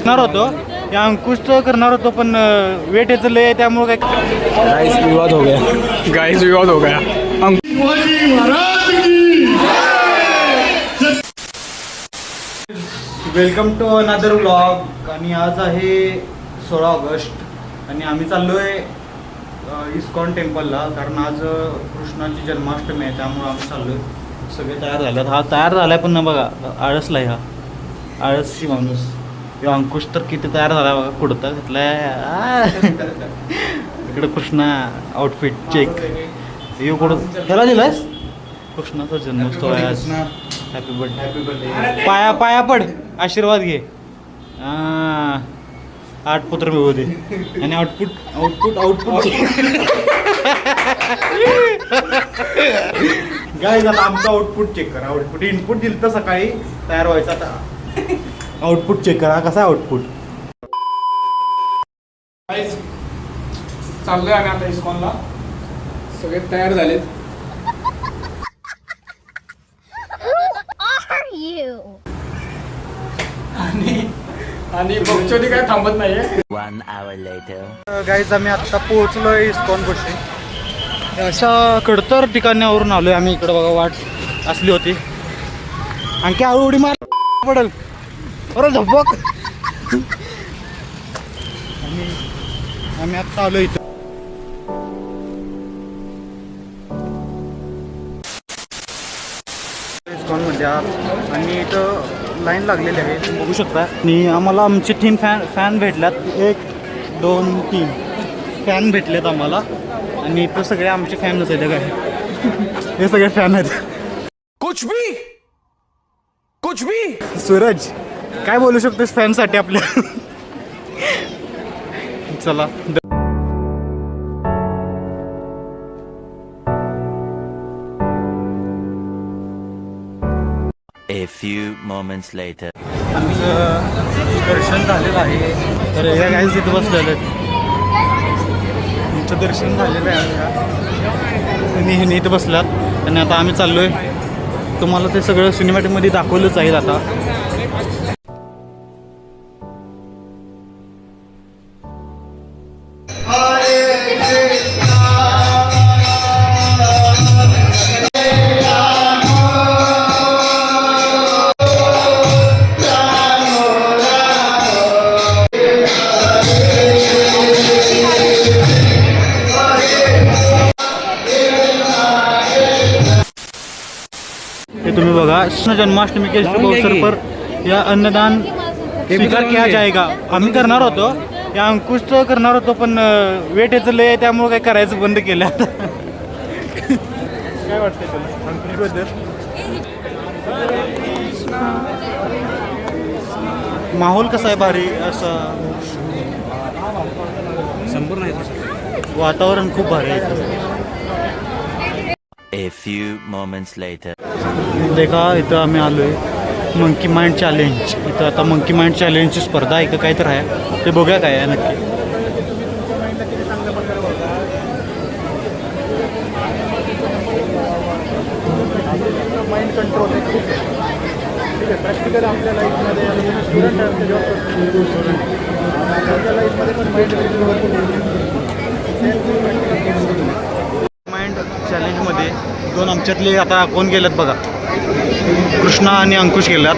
बसणार होतो, या अंकुशचं करणार होतो, पण वेट याचं लय आहे त्यामुळे काय गाइस विवाद हो गया. गाइस विवाद हो गया. Welcome to another vlog. आणि आज आहे 16 ऑगस्ट आणि आम्ही चाललोय इस्कॉन टेम्पलला, कारण आज कृष्णाची जन्माष्टमी आहे, त्यामुळे आम्ही चाललोय. सगळे तयार झालेत. हा तयार झालाय पण ना बघा, आळसला हा आळसशी माणूस. यो अंकुश तर किती तयार झाला बघा, कुडता घेतलाय. इकडे कृष्णा आउटफिट चेक. यो कुठं ह्याला दिलायस? कृष्णाचा जन्मोत्सव आहे आज. Happy birthday. Happy birthday. पाया पाया पड, आशीर्वाद घे. 8 पुत्र मिळू दे. आणि आउटपुट आउटपुट आउटपुट गाईज, आता आमचं आउटपुट चेक करा. आउटपुट इनपुट दिलं तर सकाळी तयार व्हायचं, आता आउटपुट चेक करा कसा आउटपुट. चाललोय आम्ही आता इस्कॉनला. सगळे तयार झालेत. आणि बघचोदी काय थांबत नाहीये. 1 hour later. गाईज, आम्ही आत्ता पोहोचलोय इस्कॉन पाशी. अशा कडतर ठिकाणावरून आलोय आम्ही. इकडं बघा वाट असली होती. आणखी हळू उडी मार पडल. बरं झपक. आम्ही आत्ता आलो इथं. इस्कॉन मध्ये आणि इथं लाईन लागलेली आहे, तुम्ही बघू शकता. आणि आम्हाला आमचे 3 फॅन भेटल्यात. 1 2 3 फॅन भेटलेत आम्हाला. आणि इथं सगळे आमचे फॅनच आहेत. काय हे सगळे फॅन आहेत. कुछ भी सूरज, काय बोलू शकतोस फॅनसाठी आपल्या? चला. A few moments later. आमचं दर्शन झालेलं आहे. तर या गाईज तिथं बसलेलं आहे. आमचं दर्शन झालेलं आहे आणि हे इथं बसल्यात. आणि आता आम्ही चाललोय. तुम्हाला ते सगळं सिनेमॅटिकमध्ये दाखवलंच आहे आता. तुम्ही बघा, कृष्ण जन्माष्टमी के शुभ अवसर पर या अन्नदान स्वीकार किया जाएगा. आम्ही करणार होतो, या अंकुशचं करणार होतो, पण वेट याचं लय आहे त्यामुळे काय करायचं बंद केलं आता. काय वाटतंय तुला अंकुशबद्दल? माहोल कसा आहे? भारी असं संपूर्ण वातावरण खूप भारी आहे. A few moments later. देखा, इथं आम्ही आलोय मंकी माइंड चॅलेंज. इथं आता मंकी माइंड चॅलेंजची स्पर्धा आहे का काय तर आहे, ते बघूया काय आहे नक्की. माइंड कंट्रोल आहे खूप. ठीक आहे, प्रॅक्टिकल आपल्या लाईफमध्ये स्टुडंट आहे, जॉब करतो, आपल्या लाईफमध्ये पण माइंड चॅलेंजमध्ये 2 आमच्यातले आता कोण गेलेत बघा, कृष्णा आणि अंकुश गेल्यात.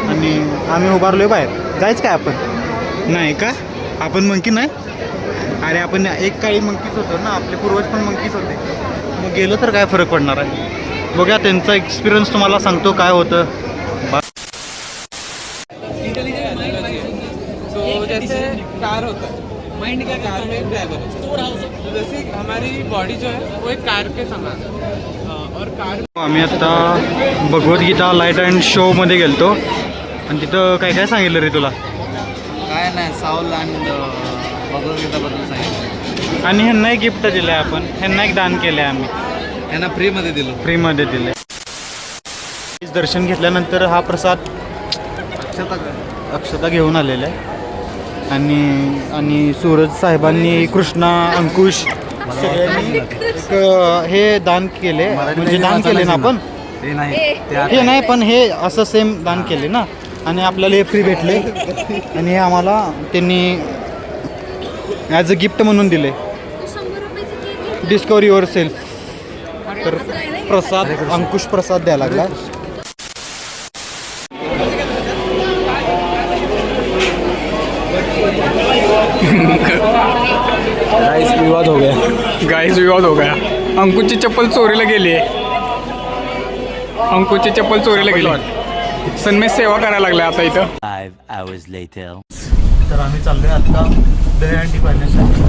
आणि आम्ही उभारलोय बाहेर. जायचं काय आपण? नाही का? आपण मंकी नाही? अरे आपण एक काळी मंकीच होतो ना, आपले पूर्वज पण मंकीच होते. मग गेलो तर काय फरक पडणार आहे? बघा, त्यांचा एक्सपिरियन्स तुम्हाला सांगतो काय होतं. जैसे कार होता है, माइंड क्या कार में एक ड्राइवर है. जैसे हमारी बॉडी जो है वो एक कार के समान है. और कार आम्ही आता भगवद्गीता लाईट अँड शो मध्ये गेलतो. आणि तिथं काय काय सांगितलं रे तुला? काय नाही, साऊल आणि भगवद्गीताबद्दल सांगितलं. आणि ह्यांना एक गिफ्ट दिलं आहे आपण, ह्यांना एक दान केलं आहे आम्ही, यांना फ्रीमध्ये दिलं. फ्रीमध्ये दिले. दर्शन घेतल्यानंतर हा प्रसाद अक्षता घेऊन आलेला आहे. आणि सूरज साहेबांनी, कृष्णा, अंकुश सगळ्यांनी हे दान केले. म्हणजे दान केले ना आपण? हे नाही, हे नाही, पण हे असं सेम दान केले ना. आणि आपल्याला हे फ्री भेटले आणि हे आम्हाला त्यांनी ॲज अ गिफ्ट म्हणून दिले. डिस्कवर युअर सेल्फ. तर प्रसाद अंकुश प्रसाद द्यायला लागला. गाईस विवाद हो गया. अंकुशची चप्पल चोरीला गेली आहे. अंकुशची चप्पल चोरीला गेली. सन्मेष सेवा करायला लागल्या आता इथं. 5 hours later. तर आम्ही चाललोय आता दहीहंडी पाहण्यासाठी.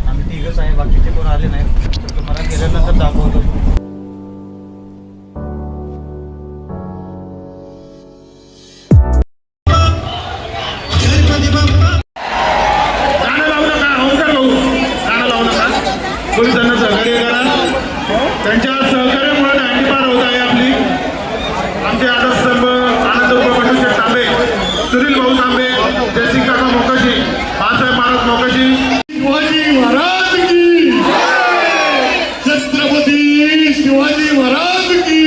आम्ही तिघच आहे, बाकीचे कोण आले नाही. तर तुम्हाला गेल्यानंतर दाखवतो. पोलिसांना सहकार्य करा. त्यांच्या सहकार्यामुळे दांडी पार होत आहे आपली. आमचे आदर्शस्तंभ आनंद बंडू तांबे, सुनील भाऊ तांबे, जयसिंग काका मोकाशी, बाळासाहेब महाराज मोकाशी. शिवाजी महाराज की छत्रपती शिवाजी महाराज की.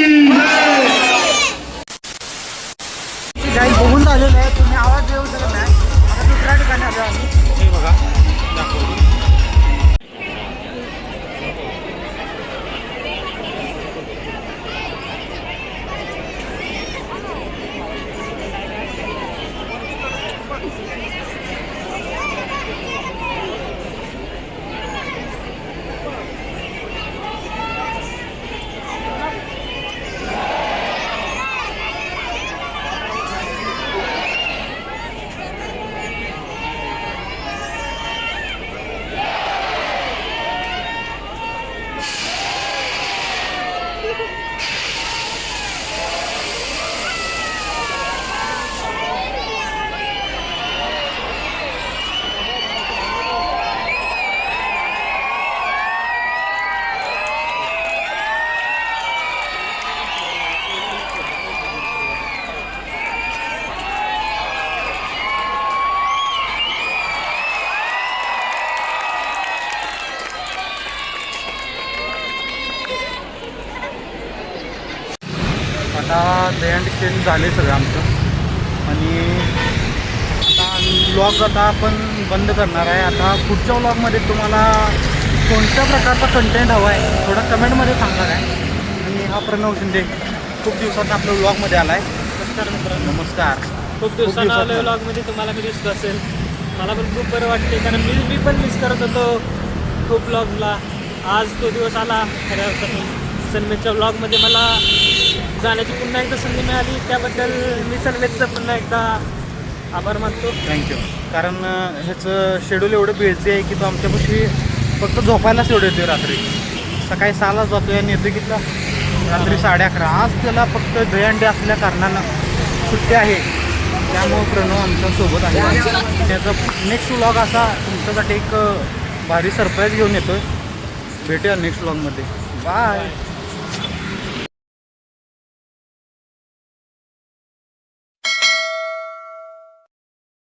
काही बघून झालेलं आहे, तुम्ही आवाज येऊ शकत नाही. आता दुसऱ्या ठिकाणी आलो आम्ही. हे बघा दाखवतो. आता दहीहंडी सेल झाले सगळं आमचं आणि आता व्लॉग आता आपण बंद करणार आहे. आता पुढच्या व्लॉगमध्ये तुम्हाला कोणत्या प्रकारचा कंटेंट हवा आहे थोडं कमेंटमध्ये सांगणार आहे. आणि हा प्रणव शिंदे खूप दिवसात आपल्या व्लॉगमध्ये आला आहे. नमस्कार मित्रांनो. नमस्कार. खूप दिवसांना आलो व्लॉगमध्ये, तुम्हाला मी दिसत असेल. मला पण खूप बरं वाटते, कारण मी पण मिस करत होतो खूप व्लॉगला. आज तो दिवस आला खऱ्या अर्थाने. सन्मेषच्या व्लॉगमध्ये मला जाण्याची पुन्हा एकदा संधी मिळाली, त्याबद्दल मी सन्मेषचं पुन्हा एकदा आभार मानतो. थँक्यू. कारण ह्याचं शेड्यूल एवढं बिझी आहे की तो आमच्यापाशी फक्त झोपायलाच एवढं येतो. रात्री सकाळी 6ला जातो आणि येतो किती रात्री 11:30. आज त्याला फक्त दहीहंडी असल्या कारणानं सुट्टी आहे, त्यामुळं प्रणव आमच्यासोबत आहे. त्याचा नेक्स्ट व्लॉग असा तुमच्यासाठी एक भारी सरप्राईज घेऊन येतो आहे. भेटूया नेक्स्ट व्लॉगमध्ये. बाय.